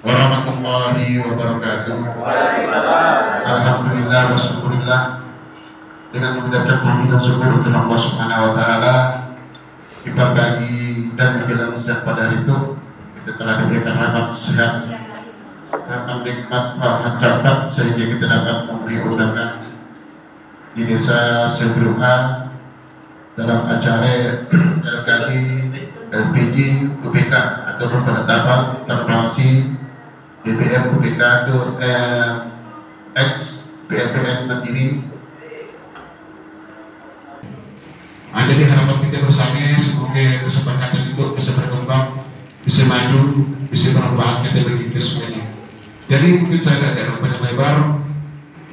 warahmatullahi wabarakatuh. Alhamdulillah wa syukurillah. Dengan mengucapkan puji dan syukur kepada Allah Subhanahu wa taala di pagi dan menjelang siang pada hari itu kita telah diberikan rahmat sehat, rahmat nikmat, rahmat sahabat sehingga kita dapat memberi undangan di desa Sebruha dalam acara LKI LPG UPK ataupun penetapan transparansi BBM UPK ke ex PLPN Mandiri. Jadi harapan kita bersama semoga kesepakatan itu bisa berkembang, bisa maju, bisa bermanfaat kita bagi kita semuanya. Jadi mungkin saya tidak banyak lebar,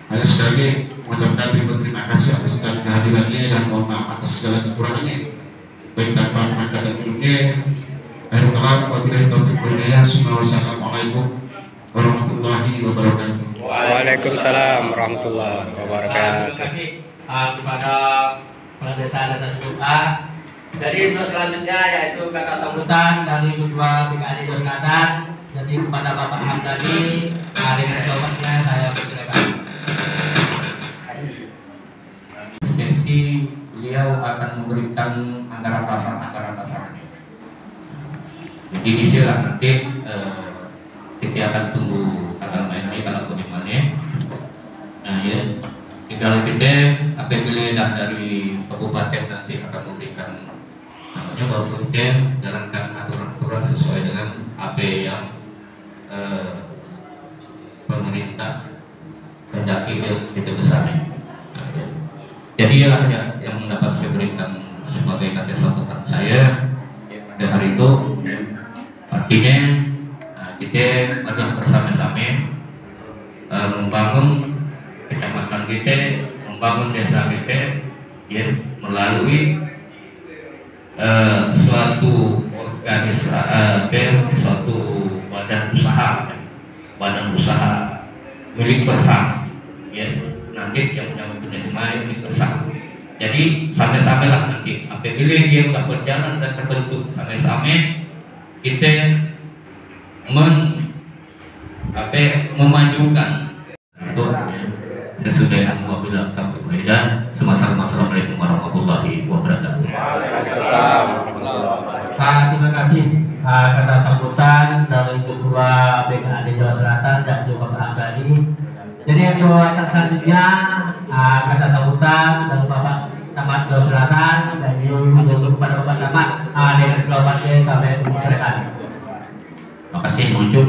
hanya sekali lagi mengucapkan terima kasih atas kehadirannya dan mohon maaf atas segala kekurangannya. Baik tanpa maka dan minumnya. Akhirul kalam, wabillahi taufiq wal hidayah. Wassalamualaikum warahmatullahi wabarakatuh. Waalaikumsalam warahmatullahi wabarakatuh. Terima kasih kepada Kepala Desa Sebruha. Jadi untuk selanjutnya yaitu kata sambutan dari Ketua PKD Jawa Selatan. Jadi kepada Bapak Hamdani dengan jawabannya saya persilakan. Sesi beliau akan memberikan anggaran dasarnya. Jadi disilah nanti kita akan tunggu tanggal mainnya kalau bagaimana. Nah ya, tinggal kita apabila dah dari kabupaten nanti akan memberikan namanya baru kita jalankan aturan-aturan sesuai dengan apa yang pemerintah hendaki kita besarnya. Jadi ialah yang mendapat saya berikan sebagai kata sambutan saya pada hari itu. Artinya kita adalah bersama-sama membangun kecamatan kita, membangun desa kita, ya, melalui suatu organisasi, suatu badan usaha milik bersama, ya. Nanti yang punya semua milik bersama. Jadi sama-sama lah nanti apabila dia sudah berjalan dan terbentuk sama-sama kita memajukan untuk sesudah yang wabillahi taufiq wal hidayah. Assalamualaikum warahmatullahi wabarakatuh. Terima kasih kata sambutan dari Ketua PKD Jawa Selatan dan juga Pak Hamdani. Jadi untuk atas selanjutnya kata sambutan dari Bapak Camat Jawa Selatan dan juga kepada Bapak Camat dengan jawabannya kami persilakan. Terima kasih muncul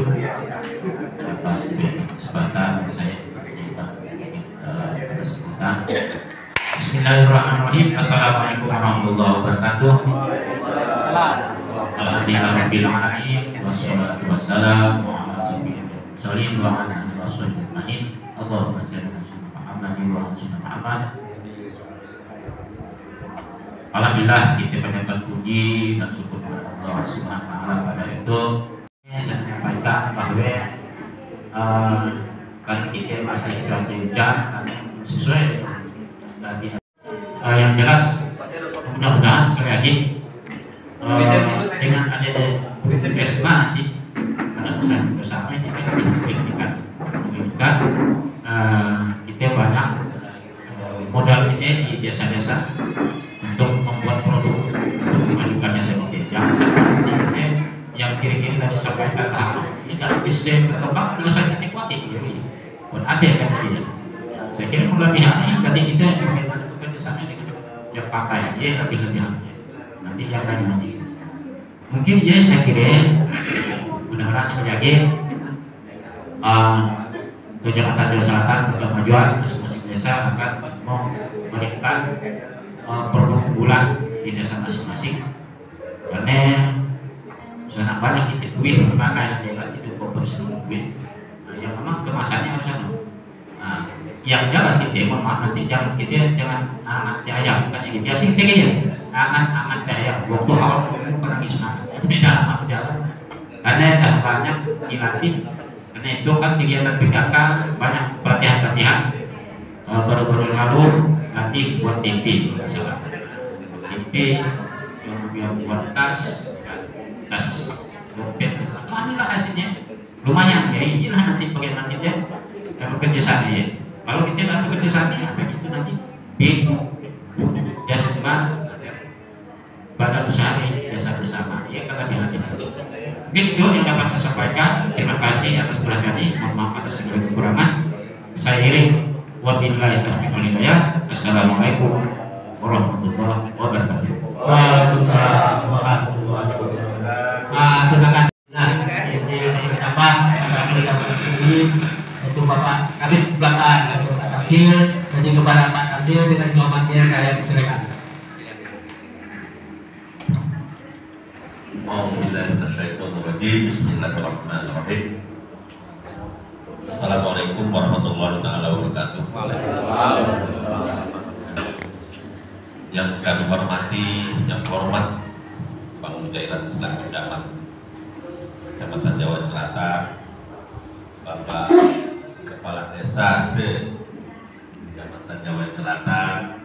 atas kesempatan saya atas sambutan. Bismillahirrahmanirrahim. Assalamualaikum warahmatullahi wabarakatuh. Alhamdulillahirabbil alamin wassalatu wassalamu ala sayyidil mursalin wa ala alihi washabbihi ajmain. Allahumma shalli ala Muhammadin wa ala Muhammad. Alhamdulillah kita panjatkan puji dan syukur kepada Allah Subhanahu wa taala pada itu. Saya menyampaikan bahwa kan kita masih istirahat hujan sesuai dengan yang jelas mudah-mudahan sekali lagi dengan adanya BSMA nanti ada usaha bersama kita menginginkan kita banyak modal ini di desa-desa untuk membuat produk untuk memajukan desa kita. Jangan sampai yang kira-kira tadi sampaikan ini kalau bisa berkembang terus saja nikmati buat ada kan tadi. Saya kira kelebihannya tadi kita kerjasama dengan yang pakai ya lebih-lebihnya nanti yang lain mungkin ya saya kira mudah-mudahan sebagai Kecamatan Jawa Selatan untuk kemajuan masing-masing desa akan memberikan produk unggulan di desa masing-masing karena sangat banyak kita duit berpakai yang itu proporsi duit yang memang kemasannya harus yang jelas kita mohon nanti jangan kita jangan angan cahaya bukan yang biasa kita ya angan cahaya waktu awal pernah kisah beda apa jalan karena dah banyak dilatih karena itu kan kegiatan PKK banyak pelatihan baru-baru lalu nanti buat TP masalah TP yang buat tas dompet alhamdulillah hasilnya lumayan ya, inilah nanti pakai nanti dia bekerja sama ya. Kalau kita nggak bekerja sama apa itu nanti biasa cuma badan usaha biasa bersama ya, karena bilang nanti mungkin itu yang dapat saya sampaikan. Terima kasih atas perhatian, mohon maaf atas segala kekurangan. Saya iring wabillahi taufiq wal hidayah. Assalamualaikum warahmatullahi wabarakatuh. Waalaikumsalam warahmatullahi wabarakatuh. Terima kasih. Bersama untuk Bapak Kabid Belakang, untuk Pak Takil, dan juga kepada Pak Takil dengan selamatnya saya persilakan. Bismillahirrahmanirrahim. Assalamualaikum warahmatullahi wabarakatuh. Yang kami hormati, yang hormat Bang Mujairan selaku camat Kecamatan Jawa Selatan, Bapak Kepala Desa Kecamatan Jawa Selatan,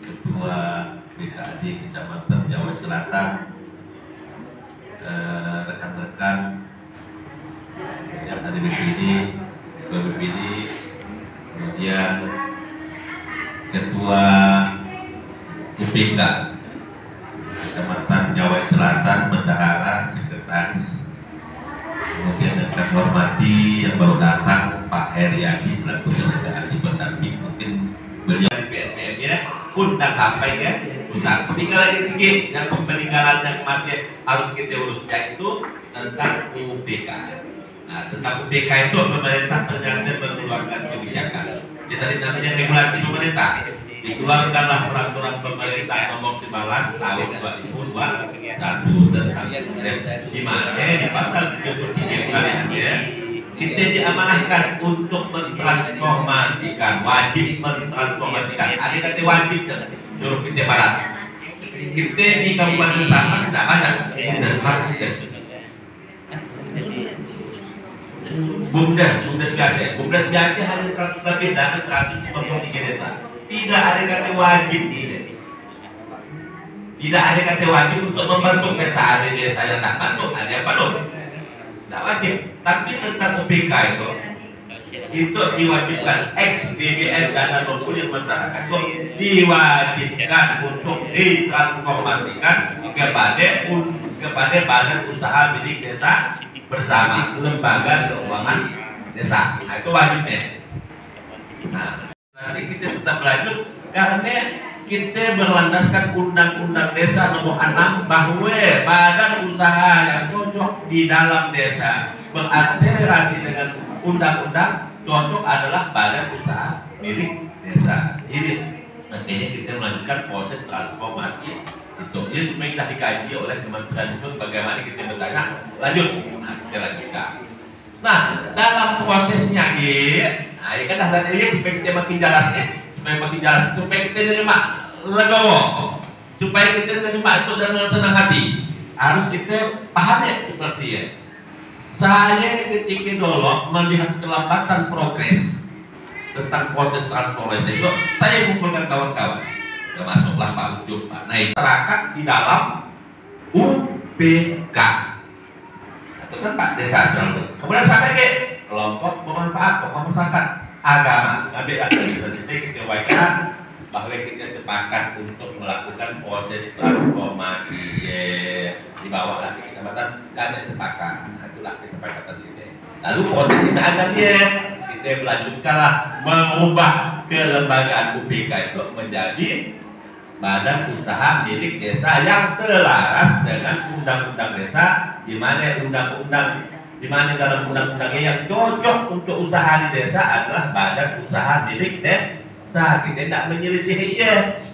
Ketua BKD Kecamatan Jawa Selatan, rekan-rekan yang ada di sini, Ketua BPD, kemudian Ketua UPK Kecamatan Jawa Selatan, Bendahara, Sekretaris, kemudian yang kami hormati yang baru datang Pak Heriadi selaku tenaga ahli pendamping, mungkin beliau di PNPM nya pun sudah sampai ya pusat. Tinggal lagi sedikit yang peninggalan yang masih harus kita urus, yaitu tentang UPK. Nah, tentang UPK itu pemerintah ternyata mengeluarkan kebijakan. Jadi tadi namanya regulasi pemerintah. Dikeluarkanlah peraturan pemerintah nomor 15 tahun 2021 tentang di mana di pasal 33 kalian kita diamanahkan untuk mentransformasikan, wajib mentransformasikan. Ada kata wajib suruh kita barat. Kita di Kabupaten Sama sudah ada Bumdes biasa hanya 100 lebih dan 153 desa. Tidak ada kata wajib di sini. Tidak ada kata wajib untuk membentuk desa. Ada desa yang tak bantu, ada yang bantu. Tidak wajib. Tapi tentang UPK itu diwajibkan ex-DBN dana kumpul masyarakat itu diwajibkan untuk ditransformasikan kepada badan usaha milik desa bersama lembaga keuangan desa. Nah, itu wajibnya. Nah, nanti kita tetap lanjut karena kita berlandaskan Undang-Undang Desa Nomor 6 bahwa badan usaha yang cocok di dalam desa berakselerasi dengan undang-undang cocok adalah badan usaha milik desa. Ini nantinya kita melanjutkan proses transformasi itu. Ini sudah dikaji oleh Kementerian itu bagaimana kita bertanya lanjut. Nah, kita lanjutkan. Nah, dalam prosesnya nah ini kan dasar ini supaya kita makin jelas supaya kita menerima legowo, supaya kita menerima itu dengan senang hati. Harus kita pahami seperti ya. Saya ketika dulu melihat kelambatan progres tentang proses transformasi itu, saya kumpulkan kawan-kawan, termasuklah Pak Ucup, Pak Naik, masyarakat di dalam UPK. Itu kan Pak Desa selalu. Kemudian sampai ke kelompok bermanfaat, kelompok masyarakat, agama. Nanti kita wajar bahwa kita sepakat untuk melakukan proses transformasi di bawah lagi kecamatan, kami sepakat. Nah, itulah kesepakatan kita. Lalu proses kita agamnya kita melanjutkanlah mengubah kelembagaan UPK itu menjadi badan usaha milik desa yang selaras dengan undang-undang desa, di mana dalam undang-undangnya yang cocok untuk usaha di desa adalah badan usaha milik desa. Kita tidak menyelisihi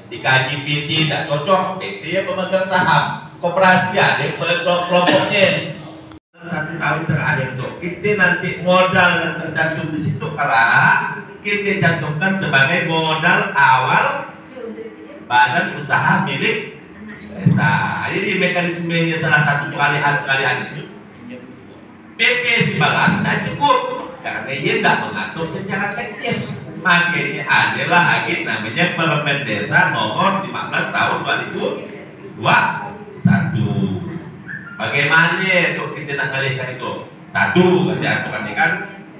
dikaji PT tidak cocok, PT ya pemegang saham, koperasi ada kelompoknya. 1 tahun terakhir tuh kita nanti modal yang tercantum di situ kalau kita cantumkan sebagai modal awal badan usaha milik desa. Jadi mekanismenya salah satu kalian itu PP 19 tidak cukup karena ia tidak mengatur secara teknis. Makanya adalah lagi namanya Permen Desa Nomor 15 Tahun 2021. Bagaimana itu kita nak ngalihkan itu? Satu, aturan kan,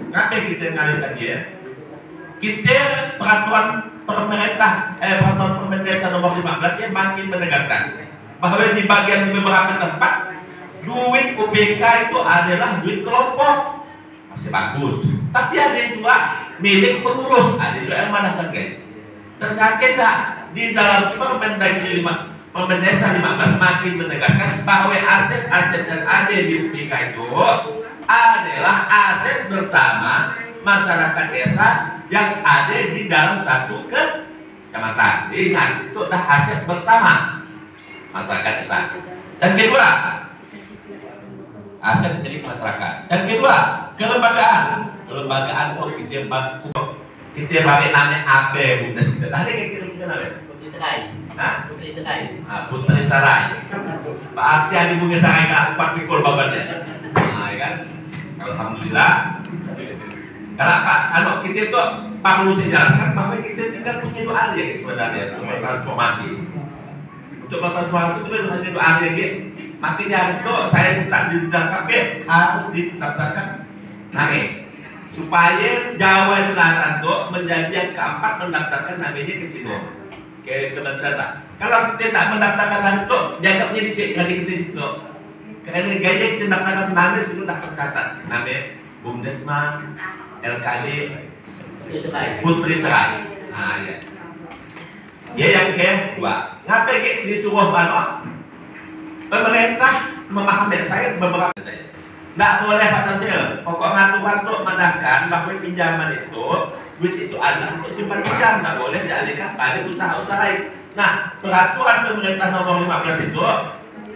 ngapain kita ngalihkan dia? Kita peraturan peraturan desa nomor 15 yang makin menegaskan bahwa di bagian beberapa tempat duit UPK itu adalah duit kelompok, masih bagus. Tapi ada juga milik pengurus, ada juga yang mana kan? Ternyata di dalam Permen Desa 15 makin menegaskan bahwa aset-aset yang ada di UPK itu adalah aset bersama masyarakat desa yang ada di dalam satu kecamatan. Ingat, itu adalah aset bersama masyarakat desa. Dan kedua, aset milik masyarakat. Dan kedua, kelembagaan itu kita pakai namanya apa Bumdes kita. Ada kira-kira namanya? Putri Serai. Hah? Putri Serai. Putri Serai. Berarti ada Bumdes Serai kan 4 pikul babannya. Nah, ya kan? Alhamdulillah. Kenapa? Kalau kita itu perlu saya jelaskan bahwa kita tinggal punya dua area sebenarnya untuk transformasi. Untuk transformasi itu hanya dua area gitu. Makanya itu saya minta dijelaskan harus didaftarkan nama supaya Jawa Selatan itu menjadi yang keempat mendaftarkan namanya ke sini ke kementerian. Kalau kita tidak mendaftarkan nama itu dianggapnya di sini lagi kita di situ. Karena gaya kita mendaftarkan nama sudah daftar catat nama Bumdesma LKD Putri Serai. Nah ya. Dia yang kedua, ngapain disuruh banyak pemerintah memahami saya beberapa. Tidak boleh Pak Tamsil, pokok aturan untuk menandakan bahwa pinjaman itu duit itu adalah untuk simpan pinjam, tidak boleh dialihkan pada usaha-usaha lain. Nah, peraturan pemerintah nomor 15 itu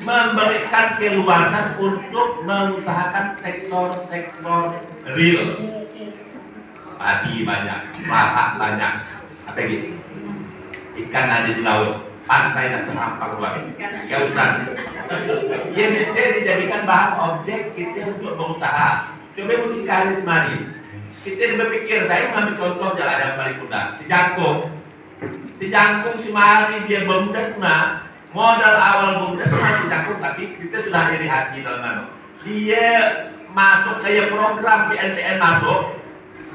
memberikan keluasan untuk mengusahakan sektor-sektor real. Padi banyak, kelapa banyak, apa gitu? Ikan ada di laut, pantai dan terhampar luas. Kausan. Yang bisa dijadikan bahan objek kita untuk berusaha. Coba sekali semari. Kita berpikir, saya mengambil contoh jalan yang paling mudah. Si Jangkung semari dia Bumdesma. Modal awal Bumdesma si Jangkung, tapi kita sudah dari hati dalam mana. Dia masuk kayak program PNCN masuk.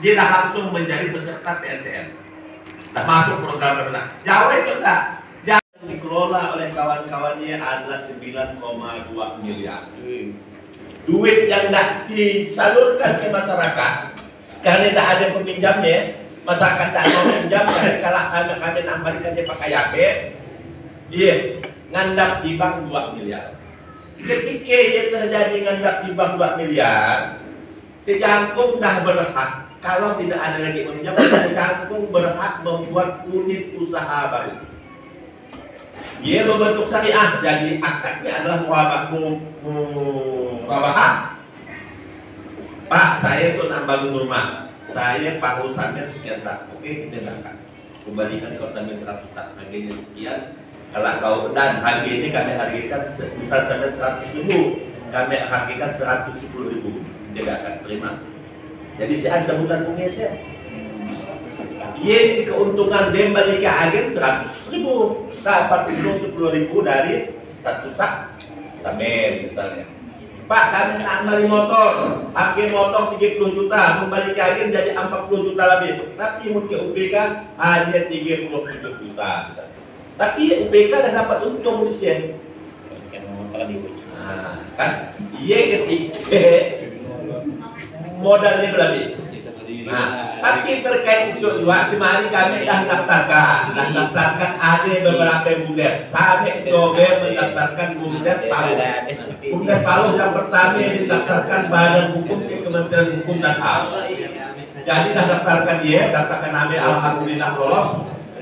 Dia dah langsung menjadi peserta PNCN. Dah masuk program benar. Jawa itu dah. Yang dikelola oleh kawan-kawannya adalah 9,2 miliar. Duit yang dah disalurkan ke masyarakat karena tidak ada peminjamnya, masyarakat tak mau pinjam. Kalau kami nambahkan dia pakai HP, dia ngandap di bank 2 miliar. Ketika dia terjadi ngandap di bank 2 miliar, si Jangkung dah berhak. Kalau tidak ada lagi peminjam, si Jangkung berhak membuat unit usaha baru. Dia membentuk syariah, jadi akadnya adalah muhabah. Pak, saya tuh nak bangun rumah, saya paruh sambil sekian sak, oke kita berangkat. Kembalikan kau sambil 100 sak, harganya sekian. Kalau kau dan harga ini kami hargakan misal sampai 100.000, kami hargakan 110.000, dia akan terima. Jadi saya sebutan punya saya. Ini keuntungan dia balik ke agen 100.000, dapat untung 10.000 dari satu sak sambil misalnya. Pak, kami nak beli motor, harga motor 30 juta, kembali ke agen jadi 40 juta lebih. Tapi mungkin UPK hanya 37 juta misalnya. Tapi UPK dah dapat untung di sini. Nah, kan iya ketika modalnya berlebih. Nah, tapi terkait itu juga semari kami dah daftarkan ada beberapa Bumdes. Kami coba mendaftarkan Bumdes Palu. Bumdes Palu yang pertama yang didaftarkan Badan Hukum ke Kementerian Hukum dan HAM. Jadi dah daftarkan dia, daftarkan nama alhamdulillah lolos.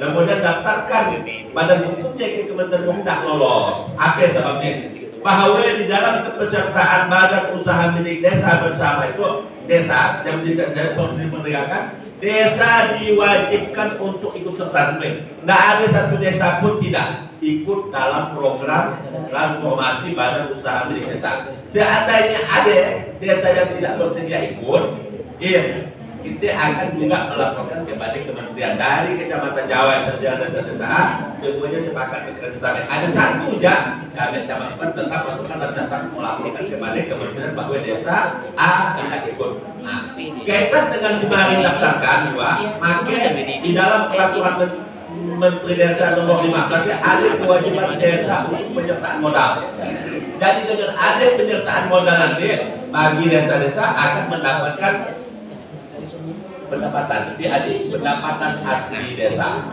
Kemudian daftarkan Badan Hukumnya ke Kementerian Hukum tak lolos. Apa sebabnya? Bahwa di dalam kepesertaan badan usaha milik desa bersama itu desa yang diperdayakan, desa diwajibkan untuk ikut serta. Tidak ada satu desa pun tidak ikut dalam program transformasi badan usaha milik desa. Seandainya ada desa yang tidak bersedia ikut, kita akan juga melaporkan kepada kementerian dari Kecamatan Jawa yang terjadi desa-desa semuanya sepakat bekerjasama. Ada satu ya, kami kecamatan tetap masukkan dan tetap melaporkan kepada kementerian bahwa desa A tidak ikut. Nah, kaitan dengan sembari daftarkan juga, maka di dalam peraturan Menteri Desa nomor 15 ada kewajiban desa untuk penyertaan modal. Jadi dengan ada penyertaan modal nanti bagi desa-desa akan mendapatkan pendapatan. Jadi ada pendapatan asli desa.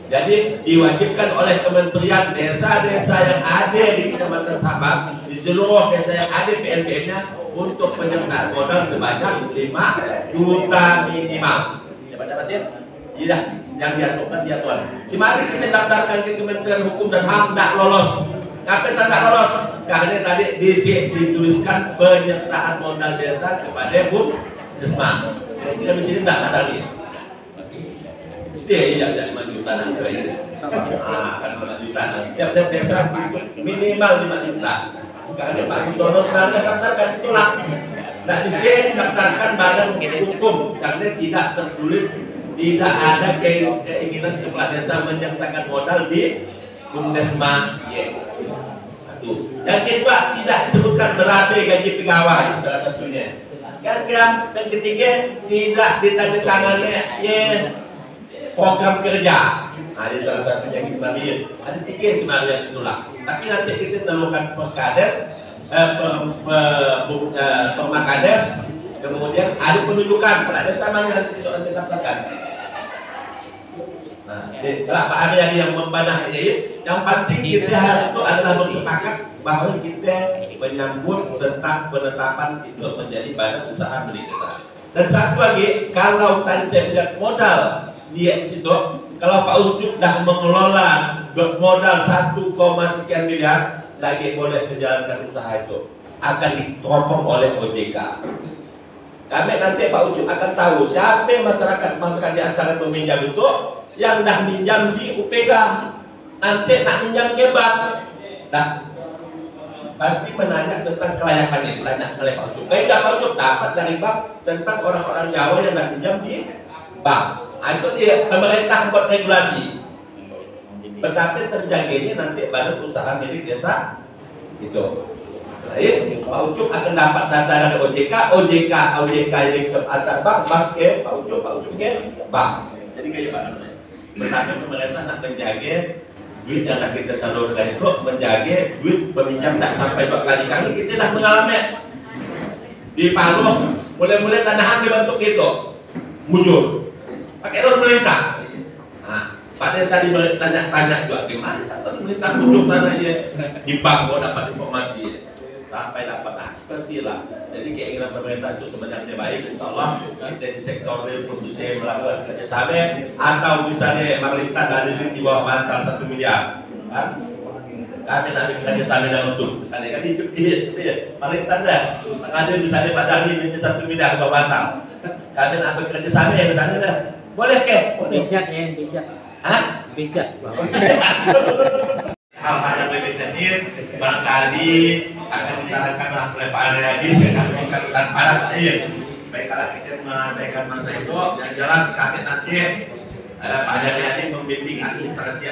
Jadi diwajibkan oleh kementerian desa-desa yang ada di Kecamatan Sabang, di seluruh desa yang ada PNBM-nya untuk penyertaan modal sebanyak 5 juta minimal. Dapat ya? Iya, yang diaturkan diatur. Mari kita daftarkan ke Kementerian Hukum dan HAM tidak lolos. Kenapa tidak lolos? Karena tadi dituliskan penyertaan modal desa kepada Bu Desma. Kira-kira di sini tidak ada nih. Dia tidak 5 juta nanti. Akan 5 juta. Tiap-tiap desa minimal 5 juta. Karena Pak Yudono sebenarnya daftarkan itulah. Tidak bisa daftarkan badan hukum karena tidak tertulis. Tidak ada keinginan kepala desa menyertakan modal di Bumdesma. Yang kedua, tidak disebutkan berapa gaji pegawai salah satunya. Yang ketiga, tidak ditandatangani program kerja. Ada salah satunya kita lihat. Ada 3 sebenarnya itulah. Tapi nanti kita temukan perkades, permakades, kemudian ada penunjukan pada desa mana itu nanti daftarkan. Nah, kalau Pak Ari yang membanah yang penting kita hari itu adalah bersepakat bahwa kita menyambut tentang penetapan itu menjadi badan usaha milik desa. Dan satu lagi, kalau tadi saya lihat modal di situ, kalau Pak Ucup dah mengelola modal 1, sekian miliar, lagi boleh menjalankan usaha itu akan diteropong oleh OJK. Kami nanti Pak Ucup akan tahu siapa masyarakat di antara peminjam itu yang dah minjam di UPK, nanti nak minjam ke bank, dah pasti menanya tentang kelayakannya, ditanya oleh Pak Ucup. Kalau Pak Ucup dapat dari bank tentang orang-orang Jawa yang dah minjam di bank. Nah, itu dia pemerintah buat regulasi. Tetapi terjadinya nanti badan usaha milik desa itu. Jadi Pak Ucup akan dapat data dari OJK ini ke antar bank ke Pak Ucup ke bank. Jadi kayak Pak. Tetapi pemerintah nak menjaga duit yang nak kita salurkan itu, menjaga duit peminjam tak sampai 2 kali. Kita dah mengalami di Palu, mulai-mulai tanah dibentuk itu muncul pakai loan pemerintah. Nah, pada saat tanya juga gimana tak pemerintah duduk tanahnya di bank kok dapat informasi sampai dapat seperti lah. Jadi keinginan pemerintah itu sebenarnya baik. Insya Allah kita di sektor real pun bisa melakukan kerjasama atau misalnya pemerintah dari di bawah bantal 1 miliar kan? Kami nanti misalnya sama dengan usul misalnya kan itu pemerintah dah ada misalnya Pak Dahli minta 1 miliar di bawah bantal. Kami nak bekerjasama ya misalnya dah boleh ke? Bijak ya, bijak. Hah? Bijak. Hal-hal yang lebih teknis barangkali akan diterangkan oleh Pak Ari. Saya akan singkatkan padat aja. Baik, kalau kita menyelesaikan masa itu, yang jelas kami nanti Pak Ari membimbing administrasi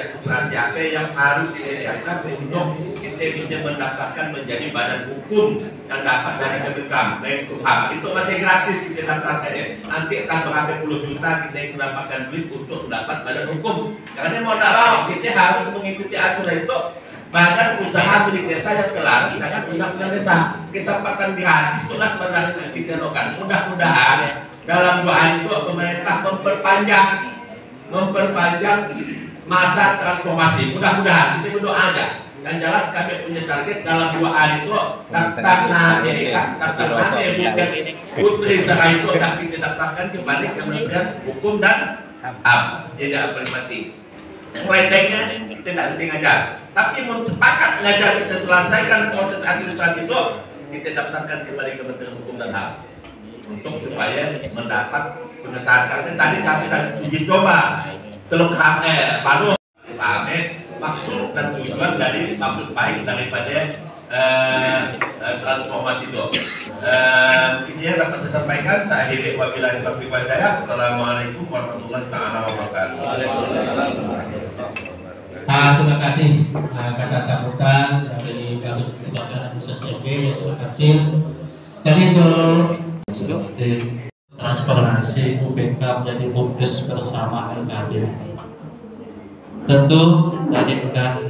apa yang harus disiapkan untuk kita bisa mendaftarkan menjadi badan hukum yang dapat dari Kemenkumham. Itu masih gratis kita daftarkan ya. Nanti akan berapa puluh juta kita mendapatkan duit untuk mendapat badan hukum. Karena mau tak mau kita harus mengikuti aturan itu. Badan usaha milik desa yang selaras dengan undang-undang desa. Kesempatan gratis itulah sebenarnya kita lakukan. Mudah-mudahan dalam 2 hari itu pemerintah memperpanjang masa transformasi. Mudah-mudahan kita berdoa aja. Yang jelas kami punya target dalam 2 hari itu daftar Putri Sarai itu akan kita daftarkan kembali ke Kementerian Hukum dan HAM. Ini yang paling penting. Yang lainnya kita tidak bisa ngajar. Tapi sepakat ngajar kita selesaikan proses administrasi itu, kita daftarkan kembali ke Kementerian Hukum dan HAM untuk supaya mendapat pengesahan. Karena tadi kami uji coba Teluk Palu, maksud dan tujuan dari maksud baik daripada transformasi itu. Ini yang dapat saya sampaikan. Saya akhiri wabillahi taufiq wal hidayah. Assalamualaikum warahmatullahi wabarakatuh. Terima kasih kata sambutan dari kami kepada SSDB yaitu Kecil. Jadi untuk transformasi UPK menjadi BUMDes bersama LKD. Tentu tadi sudah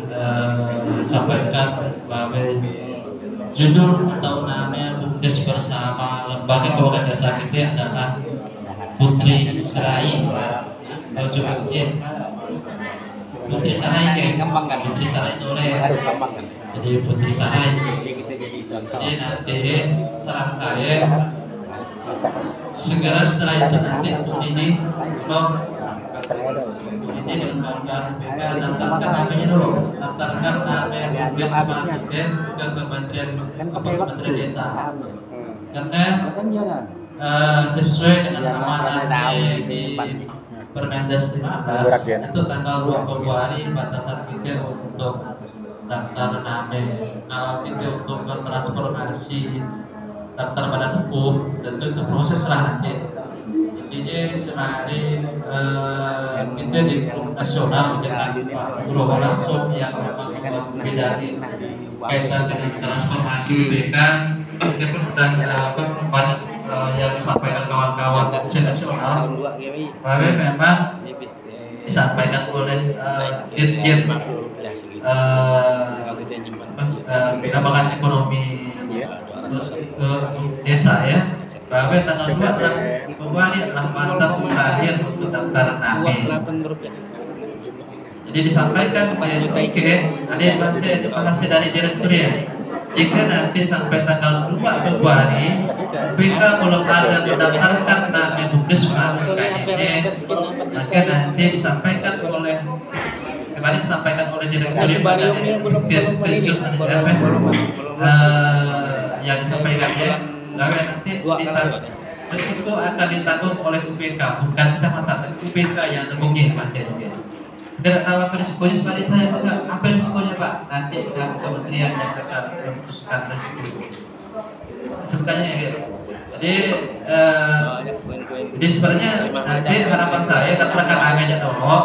sampaikan bahwa judul atau namanya BUMDes bersama lembaga keuangan desa kita adalah Putri Sarai. Kalau cukup Putri Sarai Putri Sarai itu oleh jadi Putri Sarai. Jadi nanti saran saya segera setelah itu nanti ini ini undang-undang BK daftarkan namanya dulu, daftarkan nama BUMDes sama kita ke Kementerian Desa karena sesuai dengan amanah di Permendes 15 itu tanggal 2 Februari batasan kita untuk daftar nama. Kalau kita untuk bertransformasi daftar badan hukum tentu itu proses lah nanti. Intinya sehari kita di grup nasional dengan Pak Guru langsung yang memang membidani kaitan dengan transformasi BK. Kita pun sudah banyak yang disampaikan kawan-kawan nasional bahwa memang disampaikan oleh Dirjen Pengembangan Ekonomi Desa ya, bahwa tanggal 2 Februari adalah batas terakhir untuk daftar nama. Jadi disampaikan saya juga ada masih dari direktur ya. Jika nanti sampai tanggal 2 Februari BK belum ada mendaftarkan nama BUMDes melalui KDT, maka nanti disampaikan oleh kemarin disampaikan oleh direktur yang disampaikan ya, bahwa nanti risiko akan ditanggung oleh UPK bukan kecamatan, tapi UPK yang tanggung Mas ya. Tidak tahu apa risikonya, seperti saya apa risikonya Pak? Nanti kementerian yang akan memutuskan risiko. Sebenarnya gitu. Jadi sebenarnya nanti harapan saya daftarkan namanya dulu,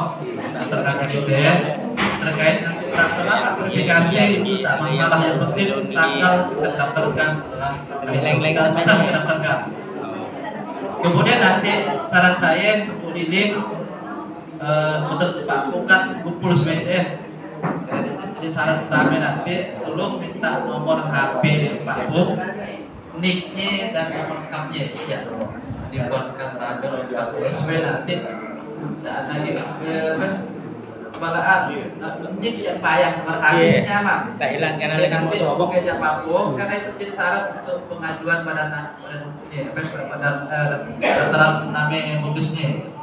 daftarkan gitu ya. Terkait nanti berapa verifikasi itu tak masalah, yang penting tanggal kita daftarkan, tidak susah daftarkan. Kemudian nanti saran saya untuk link menurut Pak bukan kumpul semuanya. Jadi saran utama nanti tolong minta nomor HP Pak Bung, nicknya dan nomor lengkapnya itu ya dibuatkan tabel supaya nanti saat lagi kebalaan nick yang payah berhabisnya mah Thailand karena dengan mau sobok ya Pak Bung, karena itu jadi syarat untuk pengajuan pada daftaran nama BUMDesnya.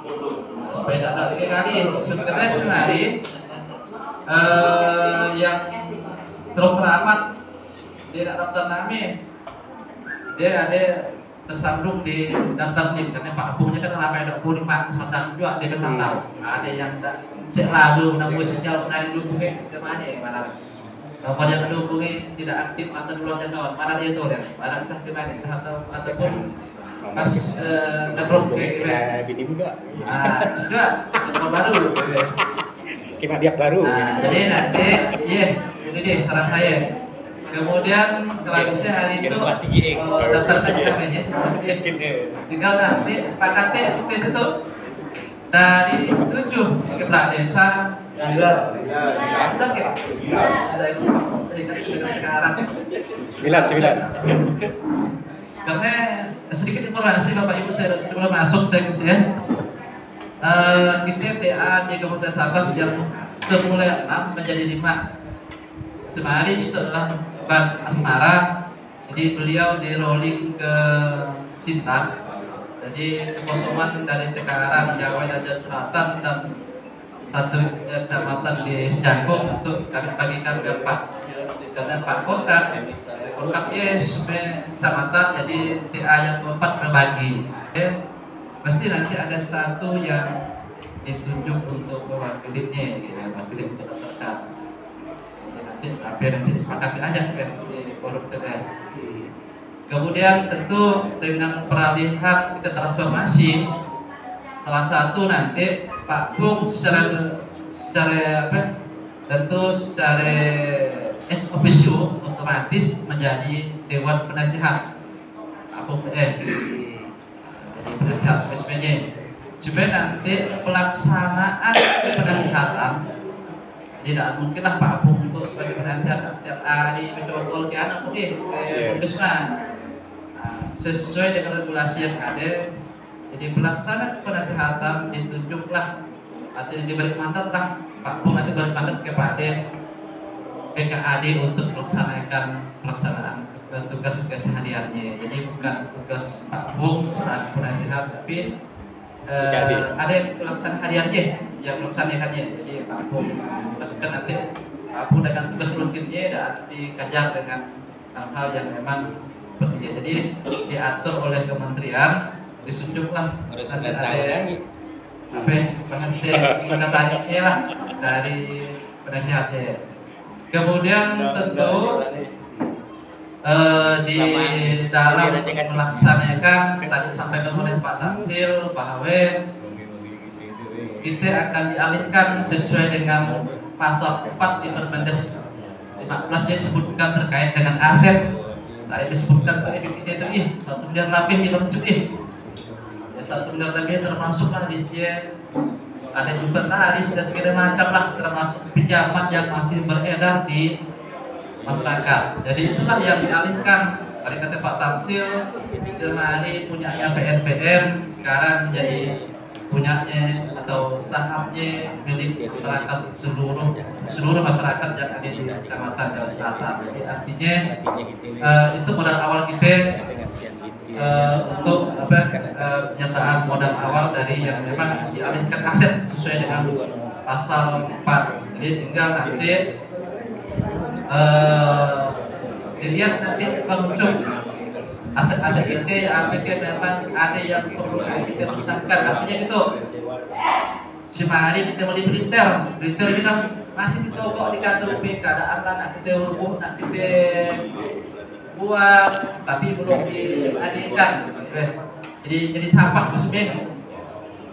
Supaya tidak ada 3 kali sebenarnya sehari yang terperamat dia tidak daftar nama, dia ada tersandung di daftar NIM karena Pak Bungnya kan ramai 25 sementara juga dia kan tahu ada yang tak selalu namun sejauh dari dihubungi kemana ya mana kalau yang dihubungi tidak aktif atau keluarnya kawan mana dia tuh ya mana entah kemana ataupun pas ngedrop kayak gini juga. Juga nomor baru. Kita dia baru. Jadi nanti, ini deh saran saya. Kemudian kalau bisa hari itu daftarkan namanya. Tinggal nanti sepakatnya di situ dari 7 kepala desa. Saya ingat sekarang. 9. Karena sedikit informasi Bapak Ibu sebelum masuk saya ya. Kita TA di Kabupaten Sabas yang semula 6 menjadi 5 sehari setelah Bang Asmara, jadi beliau di rolling ke Sintang. Jadi kekosongan dari Tekaran, Jawa dan Selatan dan satu kecamatan di Sejangkung untuk kami bagikan ke Pak karena Pak Kontak kecamatan, jadi TA yang keempat berbagi. Pasti nanti ada satu yang ditunjuk untuk mewakilinya, gitu, mewakili untuk daftarkan. nanti sampai nanti disepakati aja di forum TTN. Kemudian tentu dengan peralihan kita transformasi, salah satu nanti Pak Bung secara ex officio otomatis menjadi Dewan Penasihat Pak Bung jadi penasihat SPJ. Supaya nanti pelaksanaan penasihatan tidak mungkinlah Pak Bung untuk sebagai penasihat tiap hari mencoba ke anak sesuai dengan regulasi yang ada. Jadi pelaksana penasihatan ditunjuklah atau diberi mandat lah Pak Bung nanti beri mandat kepada PKAD untuk pelaksanaan tugas kesehariannya. Jadi bukan tugas Pak Bung selaku penasihat, tapi ada yang pelaksana hariannya yang melaksanakannya. Jadi Pak Bung lakukan nanti Pak Bung dengan tugas rutinnya dan dikajar dengan hal-hal yang memang penting. Jadi diatur oleh kementerian, disunjuklah nanti ada pengetahuannya lah dari penasihatnya. Kemudian tentu di dalam melaksanakan tadi sampaikan oleh Pak Tamsil bahwa kita akan dialihkan sesuai dengan pasal 4 di Permendes 15 yang disebutkan terkait dengan aset. Tadi disebutkan ke EBPT itu 1 miliar lebih di luncur ya 1 miliar lebih termasuklah di sini. Ada juga tadi sudah segala macam lah termasuk pinjaman yang masih beredar di masyarakat. Jadi itulah yang dialihkan. Tadi kata Pak Tamsil, semari punyanya PNPM sekarang menjadi punyanya atau sahamnya milik masyarakat seluruh masyarakat yang ada di Kecamatan Jawa Selatan. Jadi artinya itu modal awal kita untuk penyataan modal awal dari yang memang dialihkan aset sesuai dengan pasal 4. Jadi tinggal nanti dilihat nanti pengunjung aset-aset kita apakah memang ada yang perlu kita musnahkan. Artinya itu semari kita beli printer kita masih ditokok di kantor PK ada nak kita rubuh nak kita buang tapi belum dialihkan. Jadi sampah di semen.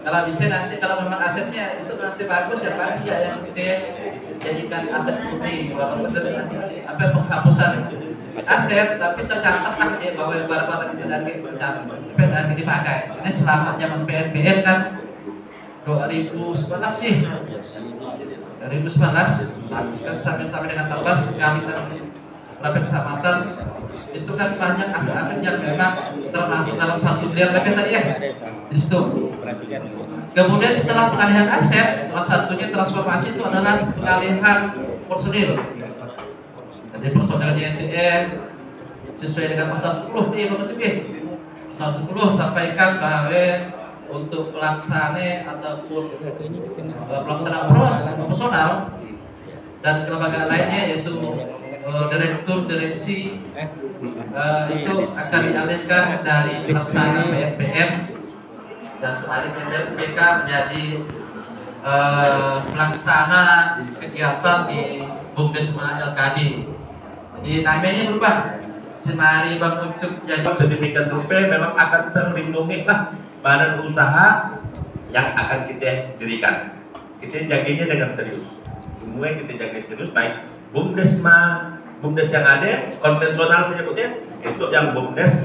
Kalau bisa nanti kalau memang asetnya itu masih bagus ya bagus ya yang kita jadikan aset putih. Walaupun nanti apa penghapusan aset tapi tercatatlah dia bahwa barang-barang itu dan dipakai. Ini selama zaman PNBM kan 2011 sih 2011 sampai dengan 14 sekali dan berapa kecamatan itu kan banyak aset-aset yang memang termasuk dalam 1 miliar lebih tadi ya di situ. Kemudian setelah pengalihan aset, salah satunya transformasi itu adalah pengalihan personil. Jadi personilnya NTN sesuai dengan pasal 10 nih pasal 10 sampaikan bahwa untuk pelaksana ataupun pelaksana proporsional dan kelembagaan lainnya yaitu direktur direksi itu akan dialihkan dari pelaksana PNPM dan sebaliknya dari PK menjadi pelaksana kegiatan di Bumdesma LKD. Jadi namanya berubah. Semari Bang Ucup jadi sedemikian rupa memang akan terlindungi lah badan usaha yang akan kita dirikan. Kita jaganya dengan serius. Semua yang kita jaga serius baik Bumdes yang ada konvensional saya sebutnya itu yang Bumdes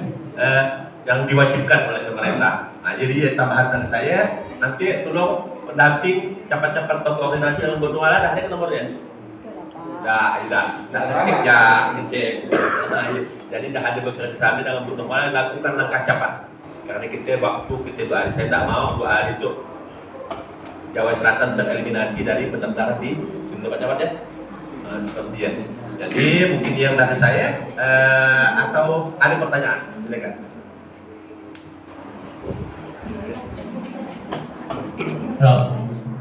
yang diwajibkan oleh pemerintah. Nah, jadi tambahan dari saya nanti tolong pendamping cepat-cepat berkoordinasi dengan Bondoala dah ada nomornya. Dah ngecek ya ngecek. Nah, jadi dah ada bekerja sama dengan Bondoala lakukan langkah cepat. Karena kita waktu kita berhari saya tak mau 2 hari itu Jawa Selatan tereliminasi dari pendaftaran di cepat-cepat ya. Seperti ya. Jadi mungkin yang dari saya atau ada pertanyaan silakan.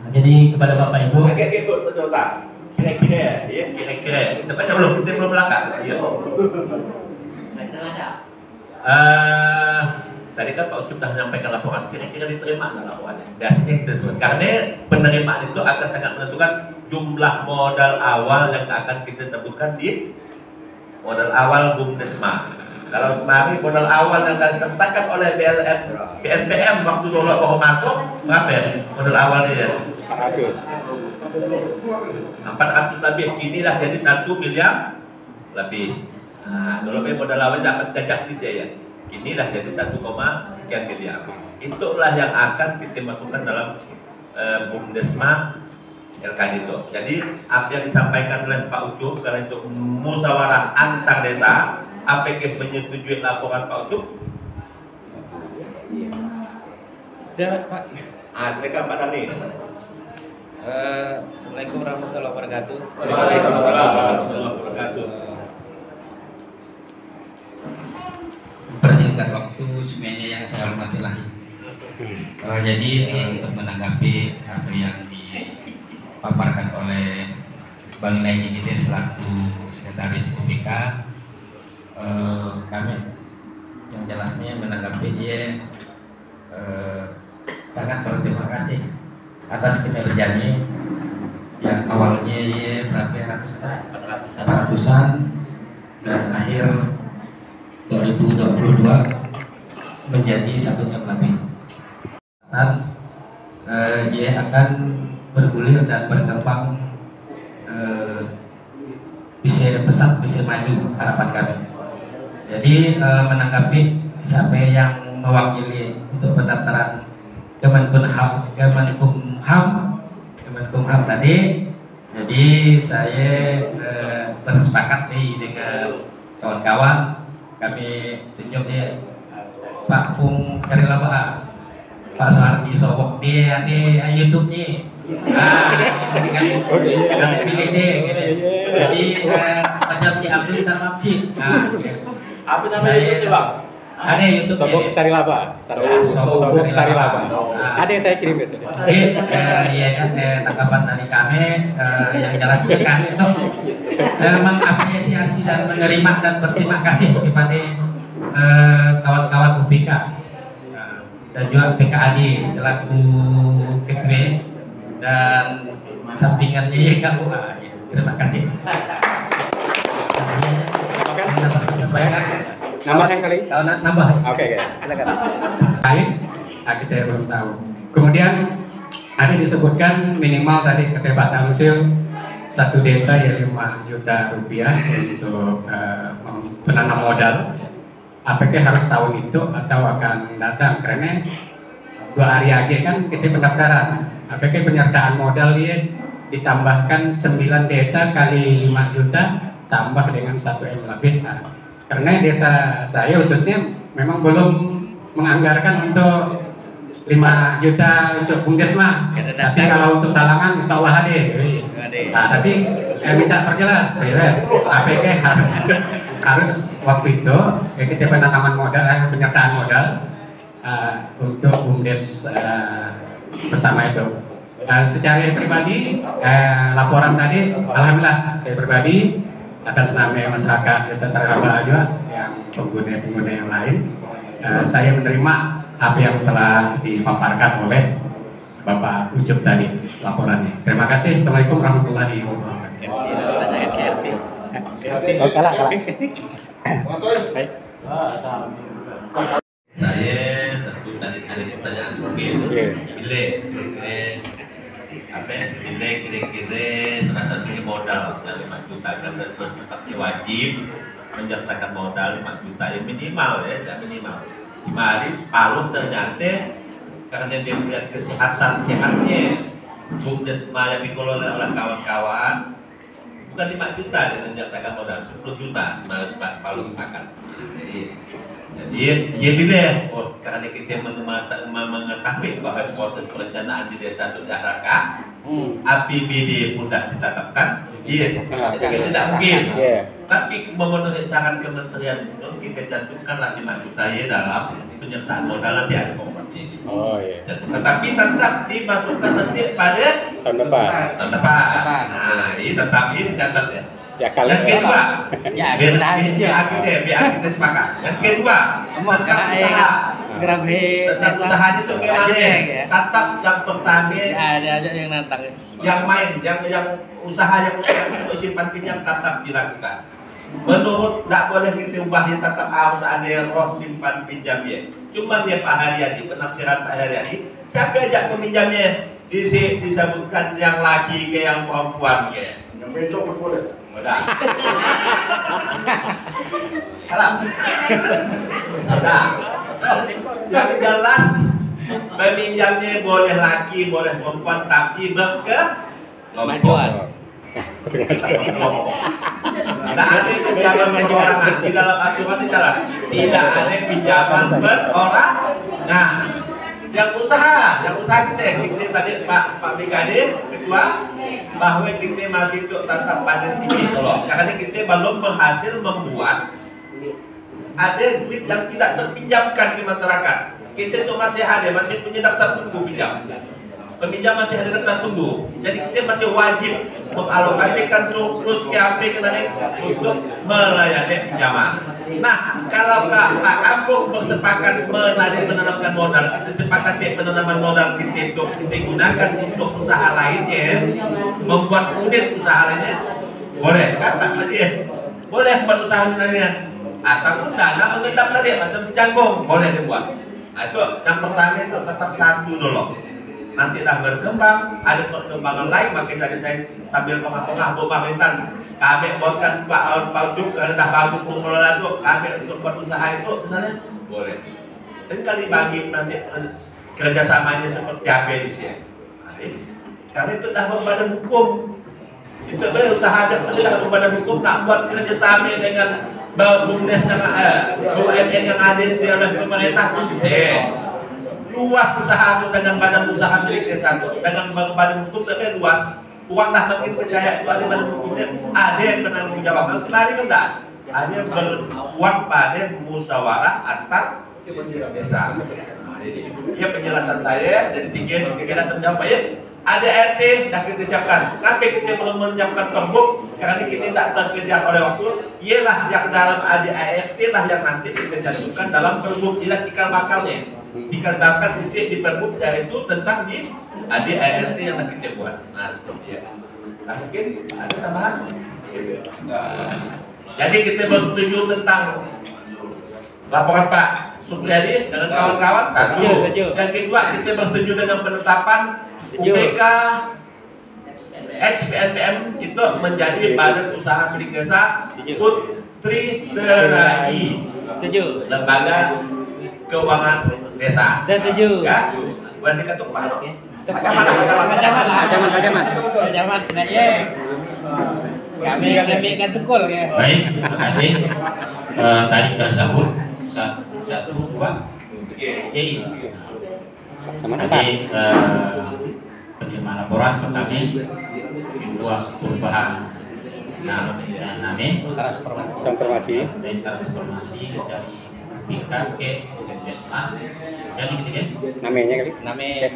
Jadi kepada Bapak Ibu. Agak betul tak? Kira-kira ya, kira-kira. Kita belum belakang. Ya. tadi kan Pak Ucup sudah menyampaikan laporan, kira-kira diterima nggak laporannya? Biasanya sudah sebut. Karena penerimaan itu akan sangat menentukan jumlah modal awal yang akan kita sebutkan di modal awal Bumdesma. Kalau kemarin modal awal yang disertakan oleh BNPM waktu dulu Pak Omato, berapa ya modal awalnya ya? 400 lebih, inilah jadi 1 miliar lebih. Nah, dulu modal awal dapat jajak di saya, inilah jadi 1, sekian miliar. Itulah yang akan kita masukkan dalam Bumdesma LKD itu. Jadi apa yang disampaikan oleh Pak Ucup karena itu musyawarah antar desa, APK menyetujui laporan Pak Ucup? Sudah, Pak. Silakan Pak Dani. Assalamualaikum warahmatullahi wabarakatuh. Waalaikumsalam warahmatullahi wabarakatuh. Persingkat waktu semuanya yang saya hormati lagi. Jadi untuk menanggapi apa yang dipaparkan oleh Bang Nai Gide selaku sekretaris UPK, kami yang jelasnya menanggapi dia sangat berterima kasih atas kinerjanya yang awalnya ya berapa ratusan dan akhir 2022 menjadi 1 jam lebih. Dan dia akan bergulir dan berkembang, bisa pesat, bisa maju harapan kami. Jadi menanggapi siapa yang mewakili untuk pendaftaran Kemenkumham tadi, jadi saya bersepakat nih dengan kawan-kawan, kami tunjuk dia Pak Pung Sarilaba, Pak Soehardi Sobok dia di YouTube-nya. Jadi kan kami pilih dia gitu. Jadi macam Ci Abdul Tamam Ci. Apa namanya YouTube Bang? Ada YouTube Sobok Sarilaba. Sobok Sarilaba. Ada yang saya kirim biasanya. Iya kan, tanggapan dari kami yang jelasnya kami itu mengapresiasi dan menerima dan berterima kasih kepada kawan-kawan UPK dan juga PKAD selaku ketua dan sampingannya KUA. Terima kasih. Nambah yang kali? Nambah. Oke, silakan. Baik, kita belum tahu. Kemudian ada disebutkan minimal tadi kata Pak Tamsil 1 desa ya 5 juta rupiah untuk penanam modal. Apakah harus tahun itu atau akan datang? Karena 2 hari lagi kan kita pendaftaran. Apakah penyertaan modal dia ditambahkan 9 desa kali 5 juta tambah dengan 1 M lebih. Karena desa saya khususnya memang belum menganggarkan untuk 5 juta untuk Bumdesma. Tapi kalau untuk talangan insya Allah ada. Nah, tapi saya minta perjelas, APK harus waktu itu kita penanaman modal, penyertaan modal untuk Bumdes bersama itu. Secara pribadi, laporan tadi, alhamdulillah saya pribadi atas nama masyarakat Desa Sarilaba juga yang pengguna-pengguna yang lain, saya menerima apa yang telah dipaparkan oleh Bapak Ucup tadi laporannya. Terima kasih. Assalamualaikum warahmatullahi wabarakatuh. Kalah. Saya tentu tadi ada pertanyaan mungkin bila kira-kira salah satunya modal 5 juta karena sifatnya wajib mencatatkan modal 5 juta yang minimal ya, tidak minimal. Si Mari Palu ternyata karena dia melihat kesehatan sehatnya Bumdesma yang dikelola oleh kawan-kawan bukan 5 juta dia mencatatkan modal 10 juta si Mari Palu makan. Jadi dia bilang, karena kita mengetahui bahwa proses perencanaan di desa itu diarahkan, APBD pun sudah ditetapkan, iya, tidak mungkin. Tapi memenuhi saran kementerian di sini kita cantumkanlah 5 juta ya dalam penyertaan modal nanti ada kompetensi. Oh iya. Tetapi tetap dimasukkan nanti pada Tahun depan. Nah, ini tetap ini dicatat ya. Ya kalau yang kedua, ya biar kita sepakat. Yang kedua, tentang usaha. Tentang usaha itu gimana? Tetap yang pertama. Ada aja yang nantang. Yang main, yang usaha yang untuk simpan pinjam tetap dilakukan. Menurut tak boleh kita ubahnya tetap harus ada yang roh simpan pinjam ya. Cuma dia Pak Haryadi, penafsiran Pak Haryadi, siapa ajak peminjamnya disebutkan yang laki ke yang perempuan ke. Yang becok boleh. Sudah. Salam. Sudah. Yang jelas peminjamnya boleh laki, boleh perempuan, tapi Kemajuan. Tidak ada pinjaman perorangan di dalam aturan bicara tidak ada pinjaman perorangan. Nah, yang usaha kita tadi Pak Brigadir Ketua bahwa kita masih tetap pada sini loh, karena kita belum berhasil membuat ada duit yang tidak terpinjamkan ke masyarakat. Kita itu masih punya daftar tunggu pinjam. Peminjam masih ada daftar tunggu, jadi kita masih wajib mengalokasikan surplus KAP kita untuk melayani pinjaman. Nah, kalau Pak Kampung bersepakat menanamkan modal, kita sepakati penanaman modal kita itu kita gunakan untuk usaha lainnya, membuat unit usaha lainnya, boleh kan Pak Kadir? Boleh buat usaha lainnya, atau dana mengendap tadi macam sejangkung, boleh dibuat. Nah, itu yang pertama itu tetap satu dulu. Nanti dah berkembang, ada perkembangan lain, makin tadi saya sambil pengah-pengah pemerintahan kami buatkan Pak Juk, kalau dah bagus mengelola itu, kami untuk buat usaha itu misalnya, boleh. Dan kali bagi nanti kerjasamanya seperti apa di sini. Karena itu dah berbadan hukum, itu usaha dah berbadan hukum, nak buat kerjasama dengan BUMDes yang BUMN yang ada di oleh pemerintah pun bisa. Luas usaha itu dengan badan usaha milik desa, dengan badan hukum lebih luas. Uang dah makin percaya itu ada badan hukumnya, ada yang penanggung jawab. Nah, sebenarnya kan enggak, hanya berbuat pada musyawarah antar desa. Nah, jadi ya penjelasan saya dari tiga terjawab ya. Ada RT dah kita siapkan. Sampai kita belum menyiapkan perbuk karena kita tidak terkejar oleh waktu. Ialah yang dalam ADART lah yang nanti kita jadikan dalam perbuk. Ialah cikal bakalnya. Cikal bakal isi di perbuk yaitu tentang di ADART yang kita buat. Nah seperti itu. Nah mungkin ada tambahan. Jadi kita bersetuju tentang laporan Pak Supriyadi dengan kawan-kawan satu. Yang kedua kita bersetuju dengan penetapan UPK XPNPM itu menjadi badan usaha milik desa Putri Serai, lembaga keuangan desa. Setuju. Ya, berarti ketuk Pak. Kacaman. Nah, ya. Kami ambilkan tukul ya. Baik, terima kasih. Tadi tersebut satu dua. Tadi penerimaan laporan pertama, kedua perubahan transformasi dari BK ke SMA. Jadi ketiga Namanya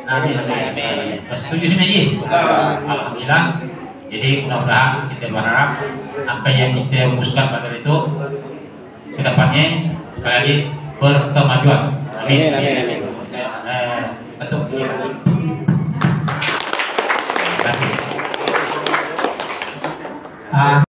kali. setuju sini alhamdulillah. Jadi mudah-mudahan kita berharap apa yang kita rumuskan pada itu kedepannya sekali lagi berkemajuan. Amin. Betul. Terima kasih.